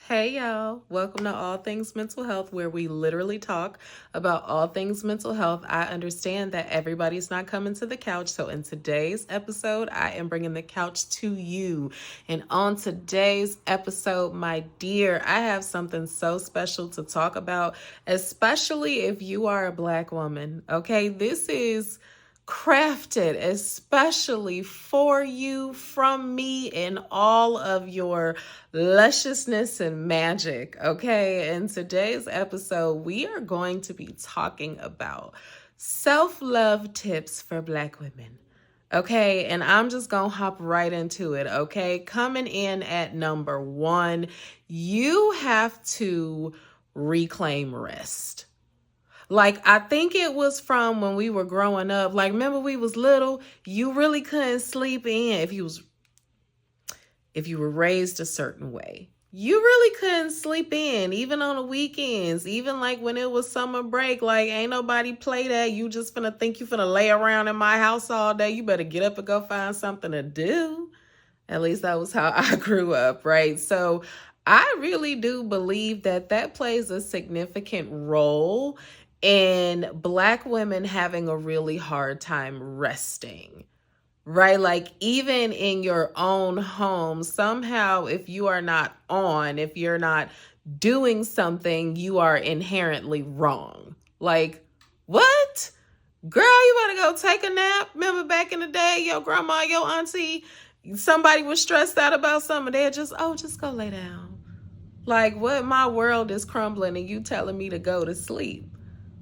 Hey y'all, welcome to All Things Mental Health, where we literally talk about all things mental health. I understand that everybody's not coming to the couch, so in today's episode, I am bringing the couch to you. And on today's episode, my dear, I have something so special to talk about, especially if you are a Black woman. Okay, this is crafted especially for you from me and all of your lusciousness and magic. Okay, in today's episode, we are going to be talking about self-love tips for Black women. Okay, and I'm just gonna hop right into it. Okay, coming in at number one, you have to reclaim rest. Like, I think it was from when we were growing up. Like, remember we was little, you really couldn't sleep in if you were raised a certain way. You really couldn't sleep in, even on the weekends, even like when it was summer break. Like, ain't nobody play that. You just finna think you finna lay around in my house all day. You better get up and go find something to do. At least that was how I grew up, right? So I really do believe that that plays a significant role in Black women having a really hard time resting, right? Like, even in your own home, somehow, if you are not on, if you're not doing something, you are inherently wrong. Like, what? Girl, you better go take a nap. Remember back in the day, your grandma, your auntie, somebody was stressed out about something, they'd just go lay down. Like, what? My world is crumbling and you telling me to go to sleep.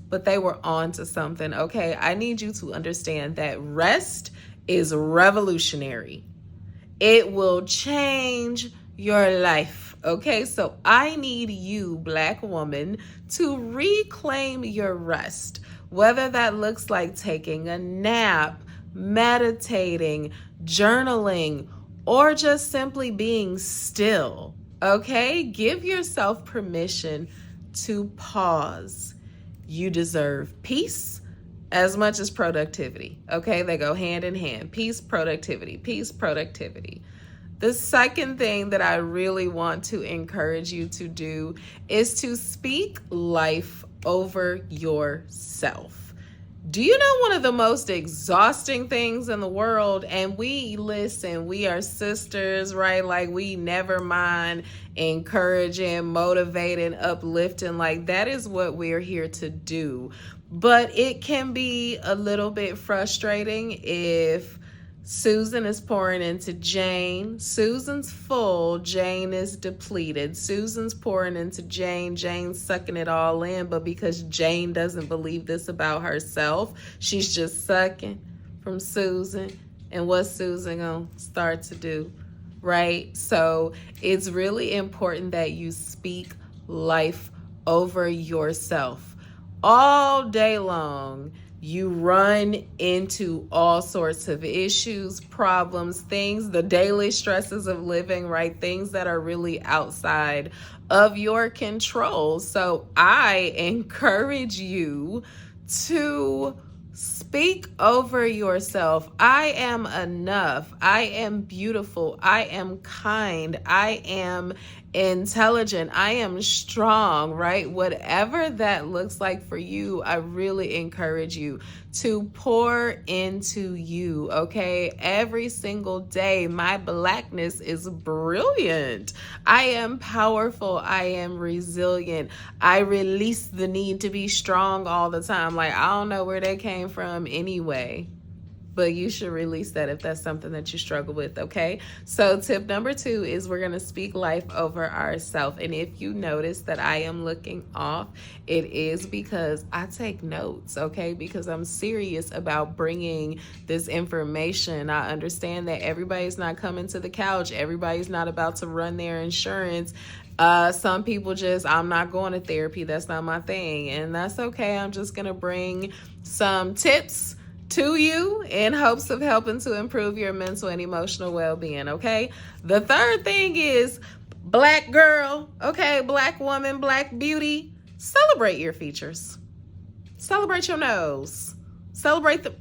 But they were on to something. Okay, I need you to understand that rest is revolutionary. It will change your life. Okay, so I need you, Black woman, to reclaim your rest. Whether that looks like taking a nap, meditating, journaling, or just simply being still. Okay, give yourself permission to pause. You deserve peace as much as productivity. Okay, they go hand in hand. Peace, productivity, peace, productivity. The second thing that I really want to encourage you to do is to speak life over yourself. Do you know one of the most exhausting things in the world? And we are sisters, right? Like, we never mind encouraging, motivating, uplifting. Like, that is what we're here to do. But it can be a little bit frustrating if Susan is pouring into Jane. Susan's full, Jane is depleted. Susan's pouring into Jane, Jane's sucking it all in, but because Jane doesn't believe this about herself, she's just sucking from Susan. And what's Susan gonna start to do, right? So it's really important that you speak life over yourself. All day long, you run into all sorts of issues, problems, things, the daily stresses of living, right? Things that are really outside of your control. So I encourage you to speak over yourself. I am enough. I am beautiful. I am kind. I am intelligent. I am strong, right? Whatever that looks like for you, I really encourage you to pour into you, okay? Every single day, my Blackness is brilliant. I am powerful. I am resilient. I release the need to be strong all the time. Like, I don't know where that came from anyway. But you should release that if that's something that you struggle with, okay? So tip number 2 is we're going to speak life over ourselves. And if you notice that I am looking off, it is because I take notes, okay? Because I'm serious about bringing this information. I understand that everybody's not coming to the couch. Everybody's not about to run their insurance. Some people just, I'm not going to therapy. That's not my thing. And that's okay. I'm just going to bring some tips to you in hopes of helping to improve your mental and emotional well-being, okay? The third thing is, Black girl, okay, Black woman, Black beauty, celebrate your features. Celebrate your nose. Celebrate them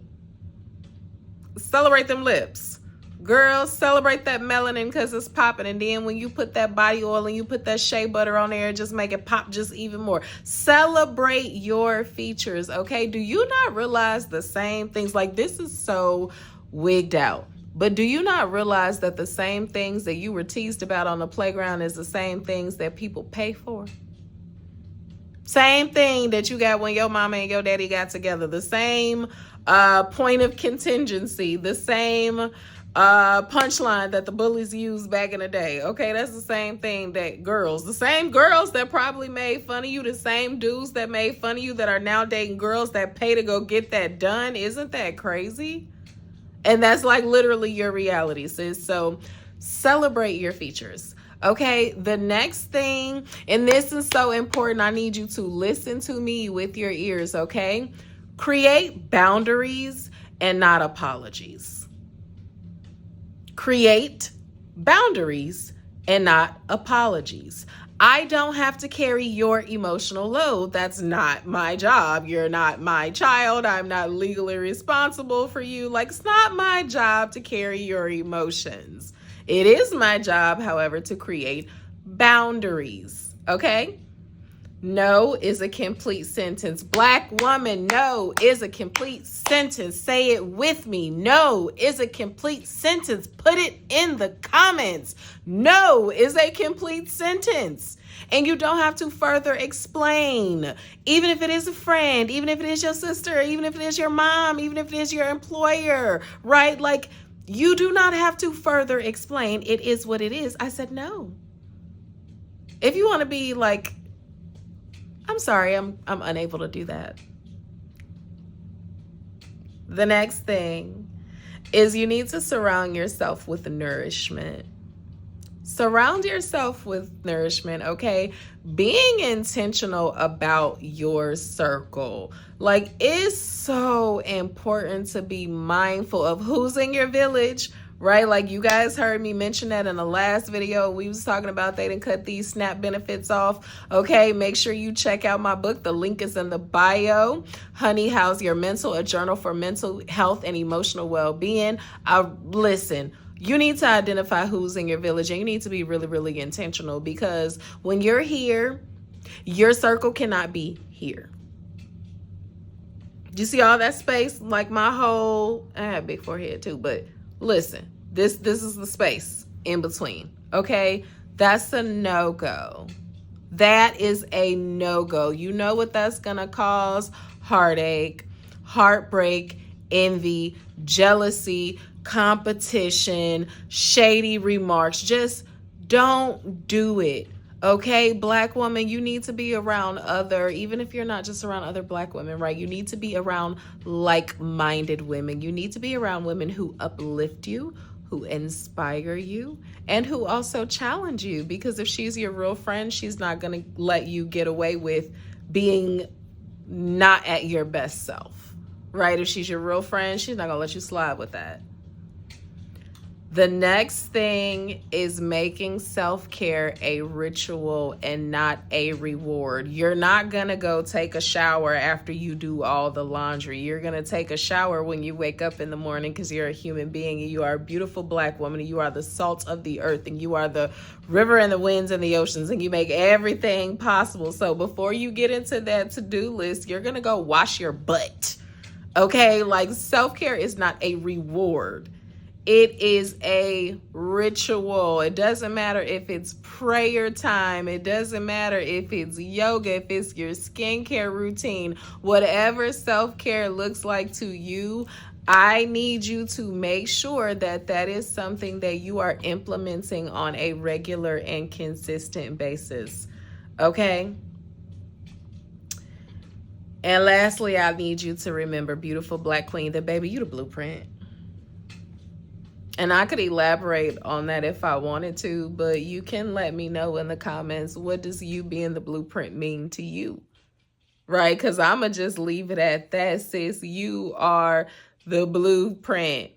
lips. Girls, celebrate that melanin because it's popping. And then when you put that body oil and you put that shea butter on there, just make it pop just even more. Celebrate your features, okay? Do you not realize the same things? Like, this is so wigged out. But do you not realize that the same things that you were teased about on the playground is the same things that people pay for? Same thing that you got when your mama and your daddy got together. The same point of contingency. The same punchline that the bullies used back in the day. Okay, that's the same thing that the same girls that probably made fun of you, the same dudes that made fun of you that are now dating girls that pay to go get that done. Isn't that crazy? And that's like literally your reality, sis. So celebrate your features. Okay, the next thing, and this is so important, I need you to listen to me with your ears, okay? Create boundaries and not apologies. Create boundaries and not apologies. I don't have to carry your emotional load. That's not my job. You're not my child. I'm not legally responsible for you. Like, it's not my job to carry your emotions. It is my job, however, to create boundaries. Okay? No is a complete sentence. Black woman, no is a complete sentence. Say it with me. No is a complete sentence. Put it in the comments. No is a complete sentence. And you don't have to further explain. Even if it is a friend, even if it is your sister, even if it is your mom, even if it is your employer, right? Like, you do not have to further explain. It is what it is. I said no. If you want to be like, I'm sorry, I'm unable to do that. The next thing is you need to surround yourself with nourishment. Surround yourself with nourishment, okay? Being intentional about your circle. Like, it's so important to be mindful of who's in your village, right? Like, you guys heard me mention that in the last video. We was talking about they didn't cut these SNAP benefits off. Okay, make sure you check out my book. The link is in the bio. Honey, How's Your Mental? A Journal for Mental Health and Emotional Well-Being. Listen, you need to identify who's in your village, and you need to be really, really intentional, because when you're here, your circle cannot be here. Do you see all that space? Like, I have a big forehead too, but listen, this is the space in between, okay? That's a no-go. That is a no-go. You know what that's gonna cause? Heartache, heartbreak, envy, jealousy, competition, shady remarks. Just don't do it. Okay, Black woman, you need to be around even if you're not just around other Black women, right? You need to be around like-minded women. You need to be around women who uplift you, who inspire you, and who also challenge you. Because if she's your real friend, she's not going to let you get away with being not at your best self, right? If she's your real friend, she's not going to let you slide with that. The next thing is making self-care a ritual and not a reward. You're not going to go take a shower after you do all the laundry. You're going to take a shower when you wake up in the morning, because you're a human being and you are a beautiful Black woman, and you are the salt of the earth, and you are the river and the winds and the oceans, and you make everything possible. So before you get into that to-do list, you're going to go wash your butt. Okay? Like, self-care is not a reward. It is a ritual. It doesn't matter if it's prayer time. It doesn't matter if it's yoga, if it's your skincare routine. Whatever self-care looks like to you, I need you to make sure that that is something that you are implementing on a regular and consistent basis. Okay? And lastly, I need you to remember, beautiful Black queen, that baby, you the blueprint. And I could elaborate on that if I wanted to, but you can let me know in the comments, what does you being the blueprint mean to you? Right? Because I'm going to just leave it at that, sis. You are the blueprint.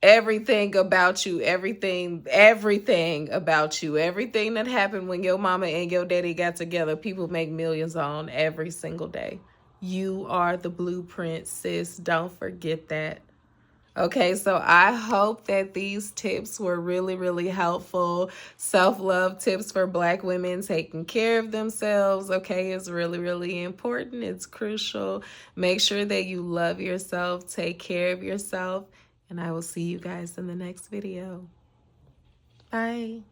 Everything about you, everything about you, everything that happened when your mama and your daddy got together, people make millions on every single day. You are the blueprint, sis. Don't forget that. Okay, so I hope that these tips were really, really helpful. Self-love tips for Black women taking care of themselves, okay, is really, really important. It's crucial. Make sure that you love yourself, take care of yourself, and I will see you guys in the next video. Bye.